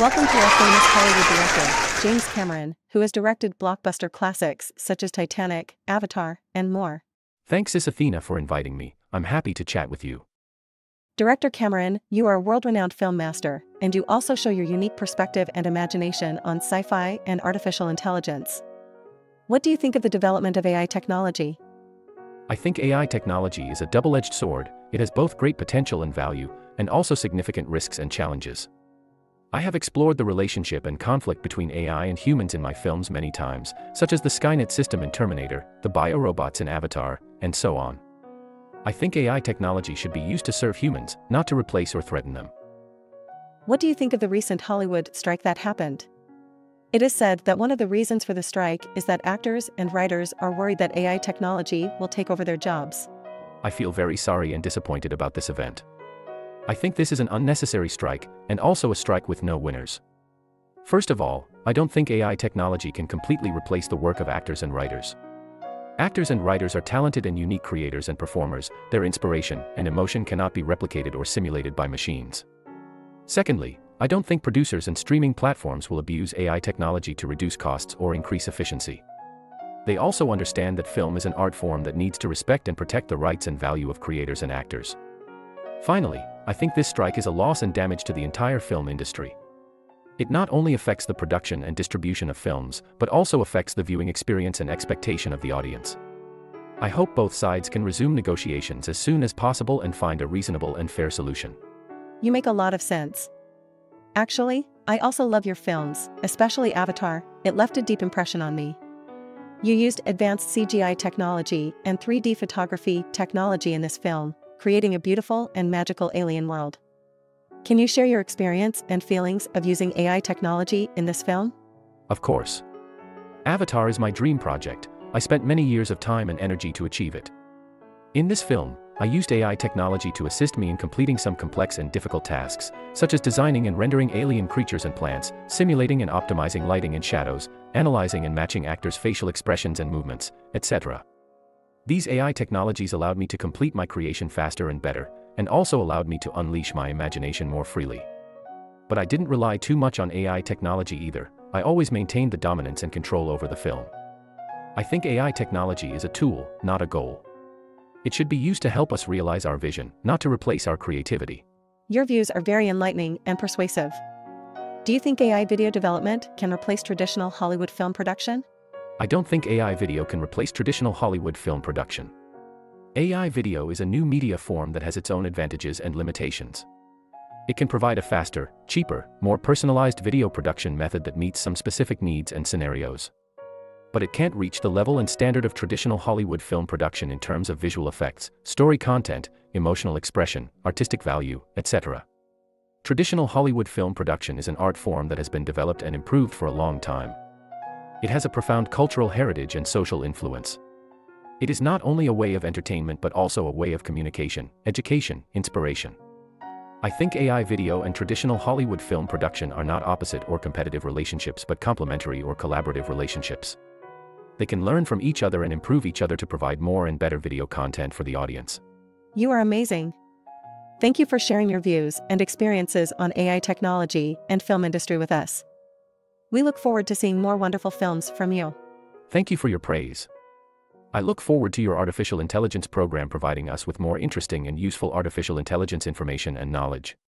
Welcome to our famous Hollywood director, James Cameron, who has directed blockbuster classics such as Titanic, Avatar, and more. Thanks Athena for inviting me. I'm happy to chat with you. Director Cameron, you are a world-renowned film master, and you also show your unique perspective and imagination on sci-fi and artificial intelligence. What do you think of the development of AI technology? I think AI technology is a double-edged sword. It has both great potential and value, and also significant risks and challenges. I have explored the relationship and conflict between AI and humans in my films many times, such as the Skynet system in Terminator, the biorobots in Avatar, and so on. I think AI technology should be used to serve humans, not to replace or threaten them. What do you think of the recent Hollywood strike that happened? It is said that one of the reasons for the strike is that actors and writers are worried that AI technology will take over their jobs. I feel very sorry and disappointed about this event. I think this is an unnecessary strike, and also a strike with no winners. First of all, I don't think AI technology can completely replace the work of actors and writers. Actors and writers are talented and unique creators and performers. Their inspiration and emotion cannot be replicated or simulated by machines. Secondly, I don't think producers and streaming platforms will abuse AI technology to reduce costs or increase efficiency. They also understand that film is an art form that needs to respect and protect the rights and value of creators and actors. Finally, I think this strike is a loss and damage to the entire film industry. It not only affects the production and distribution of films, but also affects the viewing experience and expectation of the audience. I hope both sides can resume negotiations as soon as possible and find a reasonable and fair solution. You make a lot of sense. Actually, I also love your films, especially Avatar. It left a deep impression on me. You used advanced CGI technology and 3D photography technology in this film, creating a beautiful and magical alien world. Can you share your experience and feelings of using AI technology in this film? Of course. Avatar is my dream project. I spent many years of time and energy to achieve it. In this film, I used AI technology to assist me in completing some complex and difficult tasks, such as designing and rendering alien creatures and plants, simulating and optimizing lighting and shadows, analyzing and matching actors' facial expressions and movements, etc. These AI technologies allowed me to complete my creation faster and better, and also allowed me to unleash my imagination more freely. But I didn't rely too much on AI technology either. I always maintained the dominance and control over the film. I think AI technology is a tool, not a goal. It should be used to help us realize our vision, not to replace our creativity. Your views are very enlightening and persuasive. Do you think AI video development can replace traditional Hollywood film production? I don't think AI video can replace traditional Hollywood film production. AI video is a new media form that has its own advantages and limitations. It can provide a faster, cheaper, more personalized video production method that meets some specific needs and scenarios. But it can't reach the level and standard of traditional Hollywood film production in terms of visual effects, story content, emotional expression, artistic value, etc. Traditional Hollywood film production is an art form that has been developed and improved for a long time. It has a profound cultural heritage and social influence. It is not only a way of entertainment but also a way of communication, education, inspiration. I think AI video and traditional Hollywood film production are not opposite or competitive relationships but complementary or collaborative relationships. They can learn from each other and improve each other to provide more and better video content for the audience. You are amazing. Thank you for sharing your views and experiences on AI technology and film industry with us. We look forward to seeing more wonderful films from you. Thank you for your praise. I look forward to your artificial intelligence program providing us with more interesting and useful artificial intelligence information and knowledge.